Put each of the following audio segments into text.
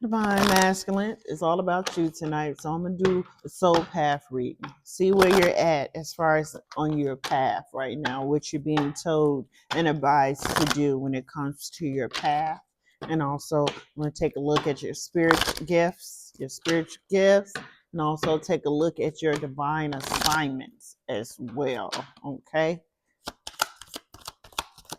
Divine Masculine, it's all about you tonight. So I'm going to do a soul path reading. See where you're at as far as on your path right now, what you're being told and advised to do when it comes to your path. And also, I'm going to take a look at your spiritual gifts, and also take a look at your divine assignments as well. Okay.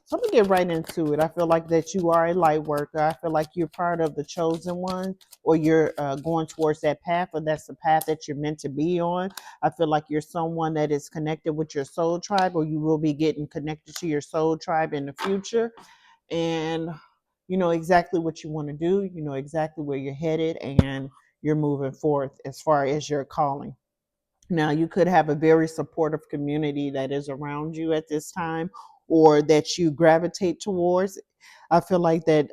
So I'm gonna get right into it. I feel like that you are a light worker. I feel like you're part of the chosen one, or you're going towards that path, or that's the path that you're meant to be on. I feel like you're someone that is connected with your soul tribe, or you will be getting connected to your soul tribe in the future. And you know exactly what you want to do. You know exactly where you're headed, and you're moving forth as far as your calling. Now, you could have a very supportive community that is around you at this time, or that you gravitate towards. I feel like that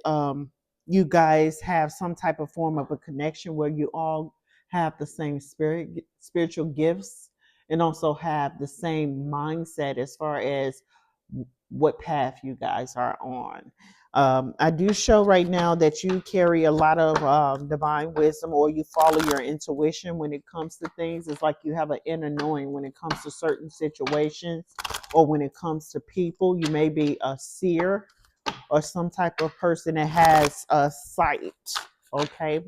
you guys have some type of form of a connection where you all have the same spiritual gifts, and also have the same mindset as far as what path you guys are on. I do show right now that you carry a lot of divine wisdom, or you follow your intuition when it comes to things. It's like you have an inner knowing when it comes to certain situations, or when it comes to people. You may be a seer, or some type of person that has a sight. Okay.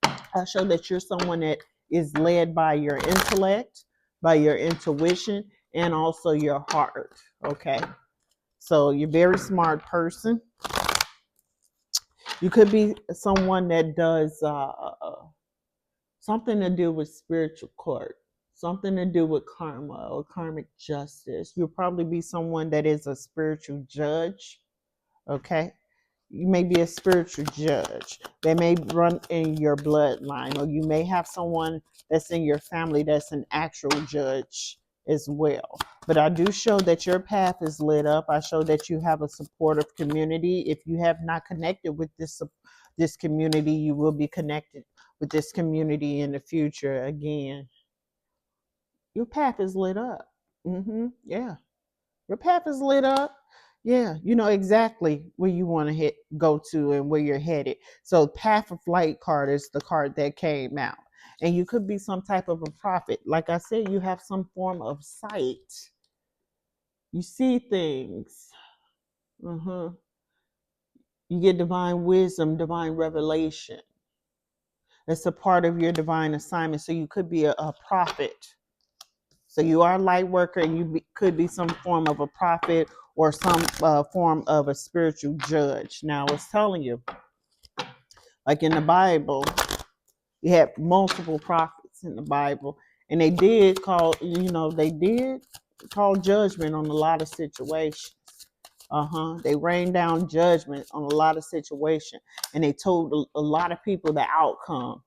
I show that you're someone that is led by your intellect, by your intuition, and also your heart. Okay. So you're a very smart person. You could be someone that does something to do with spiritual court, something to do with karma or karmic justice. You'll probably be someone that is a spiritual judge. Okay. You may be a spiritual judge. They may run in your bloodline, or you may have someone that's in your family that's an actual judge as well. But I do show that your path is lit up. I show that you have a supportive community. If you have not connected with this community, you will be connected with this community in the future. Again, your path is lit up. Yeah, your path is lit up. Yeah, you know exactly where you want to go to, and where you're headed. So, Path of Light card is the card that came out. And you could be some type of a prophet. Like I said, you have some form of sight. You see things. uh You get divine wisdom, divine revelation. It's a part of your divine assignment. So, you could be a prophet. So you are a light worker, and could be some form of a prophet, or some form of a spiritual judge. Now, I was telling you, like in the Bible, you have multiple prophets in the Bible, and they did call judgment on a lot of situations. They rained down judgment on a lot of situations, and they told a lot of people the outcome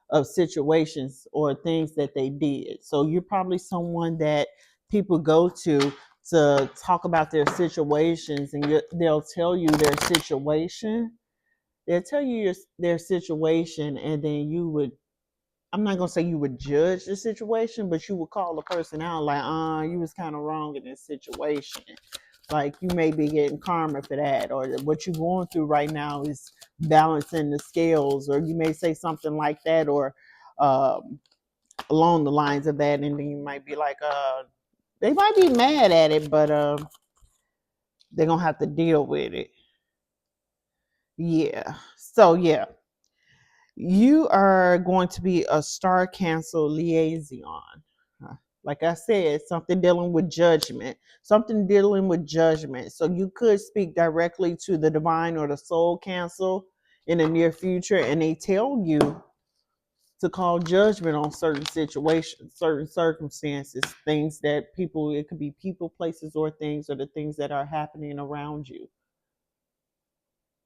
of situations or things that they did. So you're probably someone that people go to talk about their situations, and they'll tell you their situation. They'll tell you their situation, and then I'm not gonna say you would judge the situation, but you would call the person out like, you was kind of wrong in this situation. Like, you may be getting karma for that, or what you're going through right now is balancing the scales, or you may say something like that, or um, along the lines of that, and then you might be like, they might be mad at it, but they're gonna have to deal with it. Yeah. So yeah, you are going to be a star cancel liaison. Like I said, something dealing with judgment, So you could speak directly to the divine or the soul council in the near future, and they tell you to call judgment on certain situations, certain circumstances, things that it could be people, places, or things, or the things that are happening around you.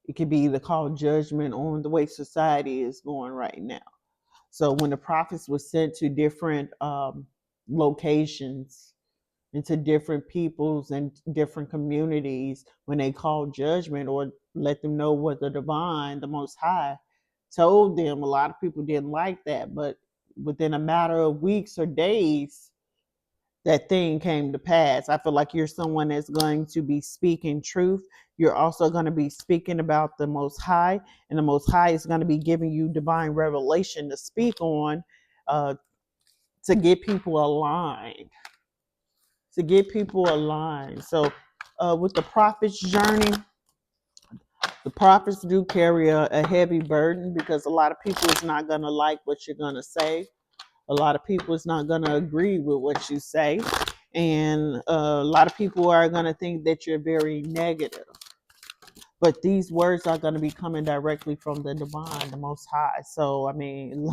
It could be the call judgment on the way society is going right now. So when the prophets were sent to different locations, into different peoples and different communities, when they called judgment or let them know what the divine, the Most High, told them, a lot of people didn't like that. But within a matter of weeks or days, that thing came to pass. I feel like you're someone that's going to be speaking truth. You're also going to be speaking about the Most High, and the Most High is going to be giving you divine revelation to speak on, to get people aligned. To get people aligned. So, with the prophet's journey, the prophets do carry a heavy burden because a lot of people is not going to like what you're going to say. A lot of people is not going to agree with what you say. And a lot of people are going to think that you're very negative. But these words are going to be coming directly from the divine, the Most High. So, I mean,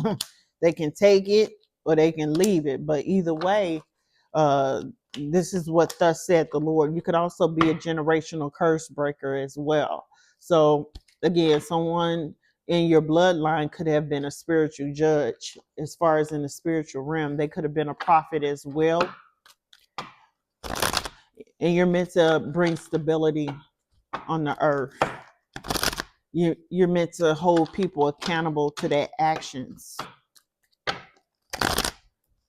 they can take it or they can leave it. But either way, uh, this is what thus said the Lord. You could also be a generational curse breaker as well. So, again, someone in your bloodline could have been a spiritual judge as far as in the spiritual realm. They could have been a prophet as well. And you're meant to bring stability on the earth. You're meant to hold people accountable to their actions,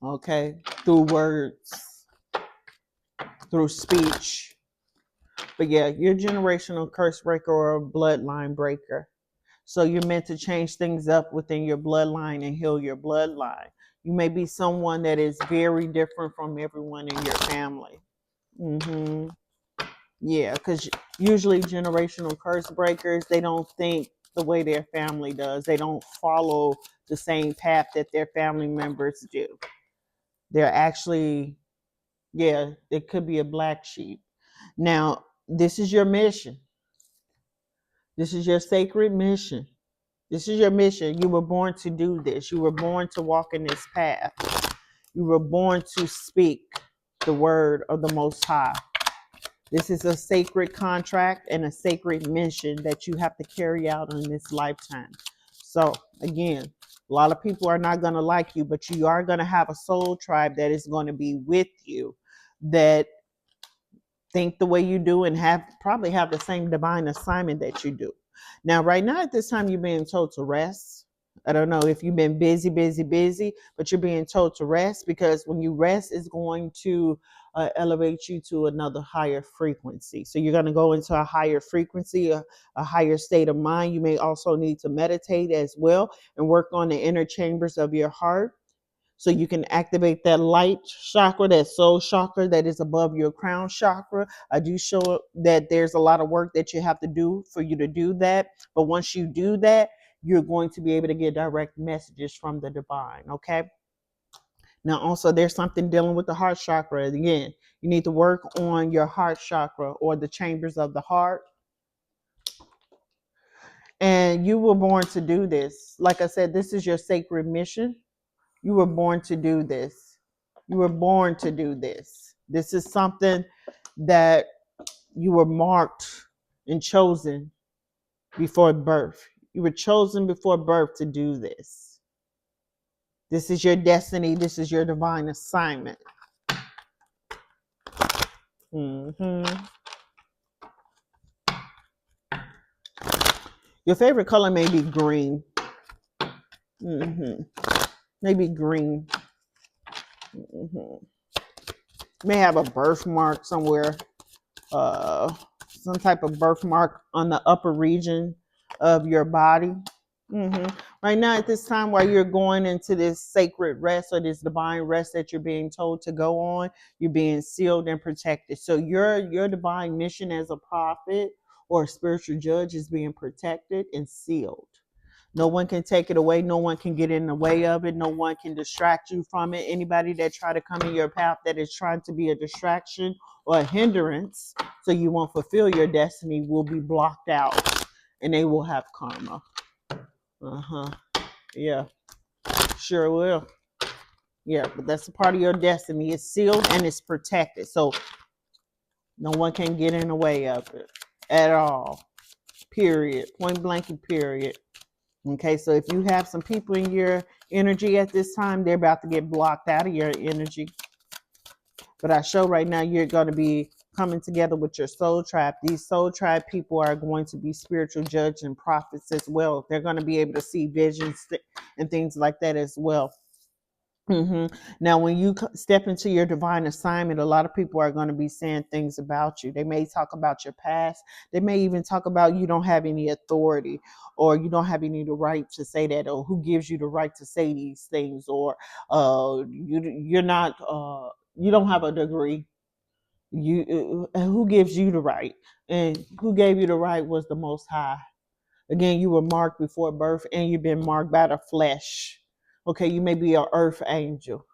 okay, through words, through speech. But yeah, you're a generational curse breaker or a bloodline breaker. So you're meant to change things up within your bloodline and heal your bloodline. You may be someone that is very different from everyone in your family. Yeah, because usually generational curse breakers, they don't think the way their family does. They don't follow the same path that their family members do. They're actually, yeah, it could be a black sheep. Now, this is your mission. This is your sacred mission. This is your mission. You were born to do this. You were born to walk in this path. You were born to speak the word of the Most High. This is a sacred contract and a sacred mission that you have to carry out in this lifetime. So, again, a lot of people are not going to like you, but you are going to have a soul tribe that is going to be with you, that think the way you do and probably have the same divine assignment that you do. Now, right now at this time, you're being told to rest. I don't know if you've been busy, but you're being told to rest, because when you rest, it's going to elevate you to another higher frequency. So you're going to go into a higher frequency, a higher state of mind. You may also need to meditate as well and work on the inner chambers of your heart, so you can activate that light chakra, that soul chakra that is above your crown chakra. I do show that there's a lot of work that you have to do for you to do that. But once you do that, you're going to be able to get direct messages from the divine, okay? Now, also, there's something dealing with the heart chakra. Again, you need to work on your heart chakra, or the chambers of the heart. And you were born to do this. Like I said, this is your sacred mission. You were born to do this. You were born to do this. This is something that you were marked and chosen before birth. You were chosen before birth to do this. This is your destiny. This is your divine assignment. Your favorite color may be green. Maybe green. May have a birthmark somewhere. Some type of birthmark on the upper region of your body. Right now, at this time, while you're going into this sacred rest or this divine rest that you're being told to go on, you're being sealed and protected. So your divine mission as a prophet or a spiritual judge is being protected and sealed. No one can take it away. No one can get in the way of it. No one can distract you from it. Anybody that try to come in your path that is trying to be a distraction or a hindrance so you won't fulfill your destiny will be blocked out, and they will have karma. Yeah, sure will. Yeah, but that's a part of your destiny. It's sealed and it's protected. So no one can get in the way of it at all. Period. Point blank, period. Okay, so if you have some people in your energy at this time, they're about to get blocked out of your energy. But I show right now you're going to be coming together with your soul tribe. These soul tribe people are going to be spiritual judges and prophets as well. They're going to be able to see visions and things like that as well. Now, when you step into your divine assignment, a lot of people are going to be saying things about you. They may talk about your past. They may even talk about you don't have any authority, or you don't have any the right to say that, or who gives you the right to say these things, or you're not you don't have a degree. Who gives you the right, and who gave you the right was the Most High. Again, you were marked before birth, and you've been marked by the flesh. Okay, you may be an earth angel,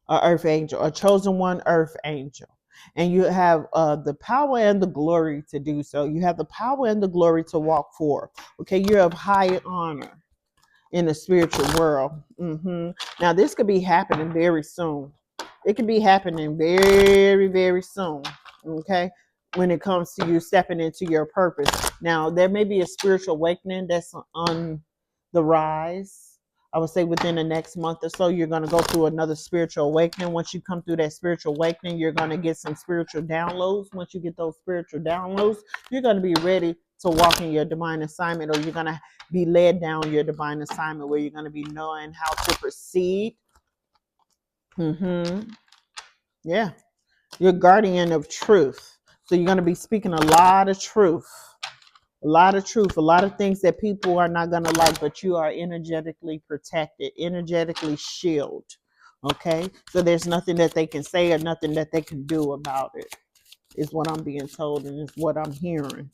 a chosen one earth angel. And you have the power and the glory to do so. You have the power and the glory to walk forth. Okay, you're of high honor in the spiritual world. Now, this could be happening very soon. It could be happening very, very soon. Okay, when it comes to you stepping into your purpose. Now, there may be a spiritual awakening that's on the rise. I would say within the next month or so, you're going to go through another spiritual awakening. Once you come through that spiritual awakening, you're going to get some spiritual downloads. Once you get those spiritual downloads, you're going to be ready to walk in your divine assignment, or you're going to be led down your divine assignment where you're going to be knowing how to proceed. Yeah. You're guardian of truth. So you're going to be speaking a lot of truth. A lot of truth, a lot of things that people are not going to like, but you are energetically protected, energetically shielded. Okay? So there's nothing that they can say or nothing that they can do about it, is what I'm being told, and is what I'm hearing.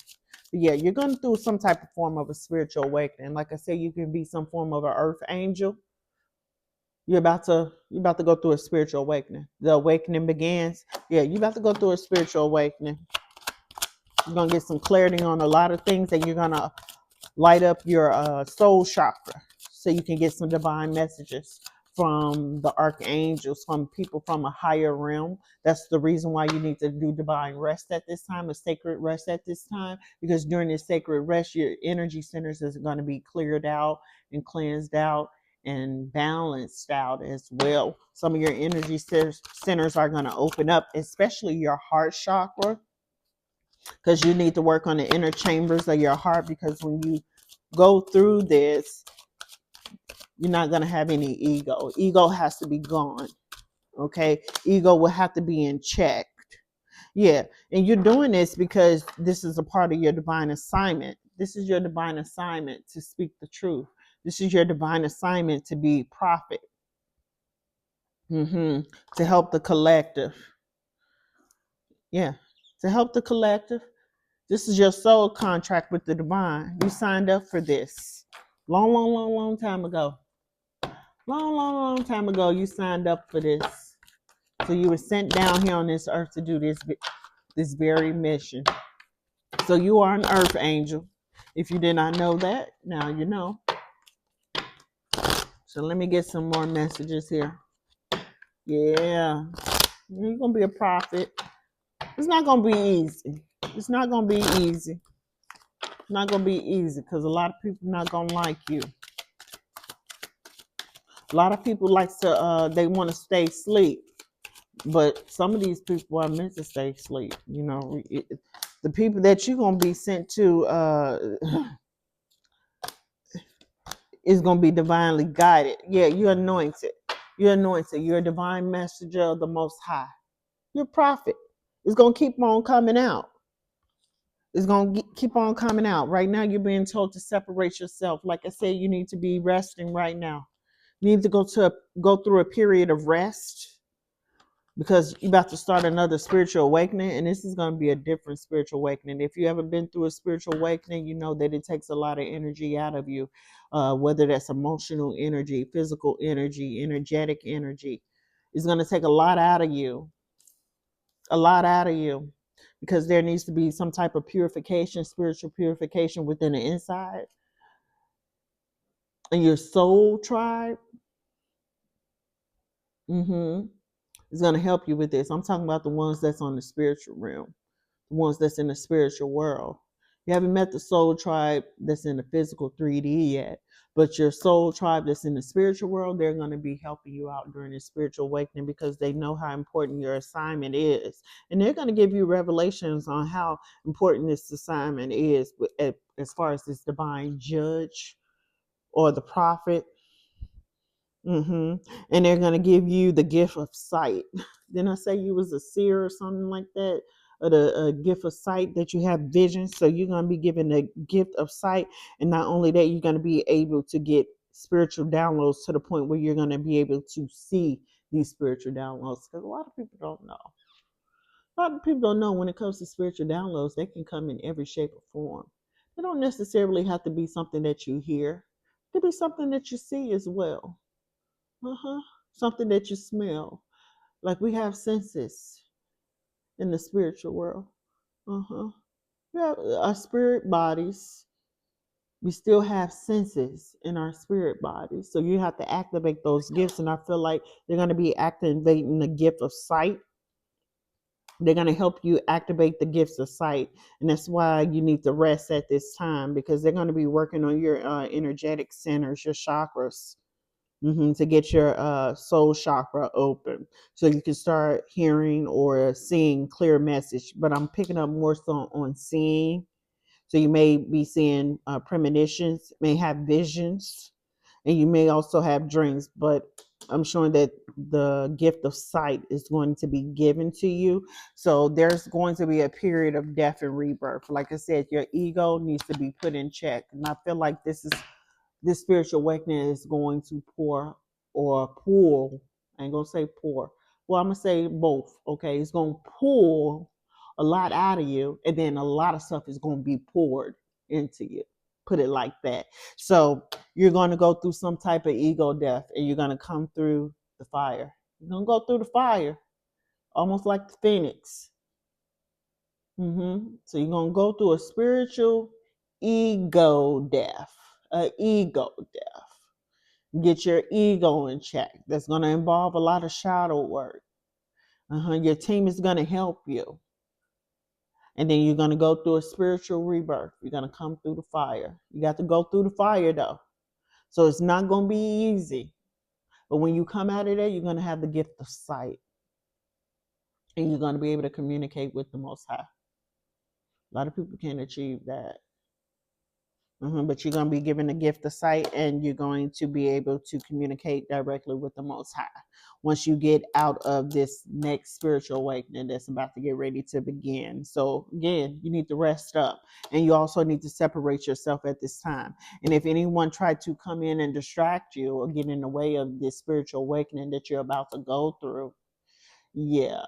But yeah, you're going through some type of form of a spiritual awakening. Like I said, you can be some form of an earth angel. You're about to go through a spiritual awakening. The awakening begins. Yeah, you're about to go through a spiritual awakening. You're going to get some clarity on a lot of things, and you're going to light up your soul chakra so you can get some divine messages from the archangels, from people from a higher realm. That's the reason why you need to do divine rest at this time, a sacred rest at this time, because during this sacred rest, your energy centers is going to be cleared out and cleansed out and balanced out as well. Some of your energy centers are going to open up, especially your heart chakra, because you need to work on the inner chambers of your heart, because when you go through this, you're not going to have any ego. Ego has to be gone. Okay, ego will have to be in check. Yeah, and you're doing this because this is a part of your divine assignment. This is your divine assignment to speak the truth. This is your divine assignment to be prophet. To help the collective. Yeah, to help the collective. This is your soul contract with the divine. You signed up for this long time ago. Long time ago, you signed up for this. So you were sent down here on this earth to do this very mission. So you are an earth angel. If you did not know that, now you know. So let me get some more messages here. Yeah, you're gonna be a prophet. It's not gonna be easy. It's not gonna be easy. It's not gonna be easy because a lot of people are not gonna like you. A lot of people like to they want to stay asleep, but some of these people are meant to stay asleep. You know, the people that you're gonna be sent to is gonna be divinely guided. Yeah, you're anointed. You're anointed. You're a divine messenger of the Most High. You're a prophet. It's gonna keep on coming out. It's gonna keep on coming out. Right now, you're being told to separate yourself. Like I said, you need to be resting right now. You need to go through a period of rest, because you're about to start another spiritual awakening, and this is going to be a different spiritual awakening. If you haven't been through a spiritual awakening, you know that it takes a lot of energy out of you, whether that's emotional energy, physical energy, energetic energy. It's going to take a lot out of you, a lot out of you, because there needs to be some type of purification, spiritual purification within the inside. And your soul tribe, is going to help you with this. I'm talking about the ones that's on the spiritual realm, the ones that's in the spiritual world. You haven't met the soul tribe that's in the physical 3D yet, but your soul tribe that's in the spiritual world, they're going to be helping you out during this spiritual awakening, because they know how important your assignment is. And they're going to give you revelations on how important this assignment is, as far as this divine judge or the prophet. And they're going to give you the gift of sight. Didn't I say you was a seer or something like that? Or the gift of sight, that you have vision. So you're going to be given the gift of sight. And not only that, you're going to be able to get spiritual downloads to the point where you're going to be able to see these spiritual downloads. Because a lot of people don't know. A lot of people don't know when it comes to spiritual downloads, they can come in every shape or form. They don't necessarily have to be something that you hear. It could be something that you see as well. Uh-huh. Something that you smell. Like we have senses in the spiritual world. Uh-huh. We have our spirit bodies. We still have senses in our spirit bodies. So you have to activate those gifts. And I feel like they're going to be activating the gift of sight. They're going to help you activate the gifts of sight. And that's why you need to rest at this time, because they're going to be working on your energetic centers, your chakras. To get your soul chakra open so you can start hearing or seeing clear message. But I'm picking up more so on seeing. So you may be seeing premonitions, may have visions, and you may also have dreams. But I'm showing that the gift of sight is going to be given to you. So there's going to be a period of death and rebirth. Like I said, your ego needs to be put in check. And I feel like this spiritual awakening is going to pour or pull. I ain't gonna say pour. Well, I'm gonna say both. Okay, it's gonna pull a lot out of you, and then a lot of stuff is gonna be poured into you. Put it like that. So you're gonna go through some type of ego death, and you're gonna come through the fire. You're gonna go through the fire, almost like the phoenix. So you're gonna go through a spiritual ego death, a ego death. Get your ego in check. That's going to involve a lot of shadow work. Your team is going to help you. And then you're going to go through a spiritual rebirth. You're going to come through the fire. You got to go through the fire, though. So it's not going to be easy. But when you come out of there, you're going to have the gift of sight. And you're going to be able to communicate with the Most High. A lot of people can't achieve that. But you're going to be given the gift of sight, and you're going to be able to communicate directly with the Most High once you get out of this next spiritual awakening that's about to get ready to begin. So again, you need to rest up, and you also need to separate yourself at this time. And if anyone tried to come in and distract you or get in the way of this spiritual awakening that you're about to go through, yeah,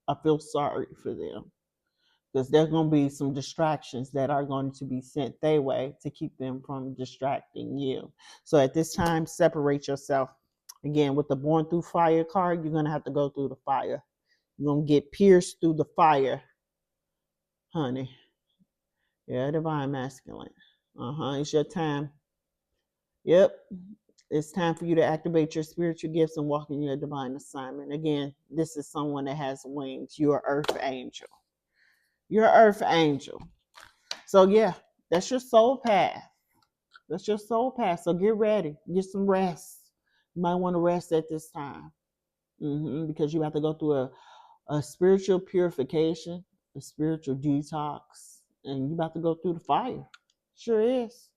I feel sorry for them, because there's going to be some distractions that are going to be sent their way to keep them from distracting you. So at this time, separate yourself. Again, with the Born Through Fire card, you're going to have to go through the fire. You're going to get pierced through the fire, honey. Yeah, divine masculine. It's your time. Yep. It's time for you to activate your spiritual gifts and walk in your divine assignment. Again, this is someone that has wings. You're an earth angel. You're an earth angel. So yeah, that's your soul path. That's your soul path. So get ready. Get some rest. You might want to rest at this time. Because you have to go through a spiritual purification, a spiritual detox, and you about to go through the fire. Sure is.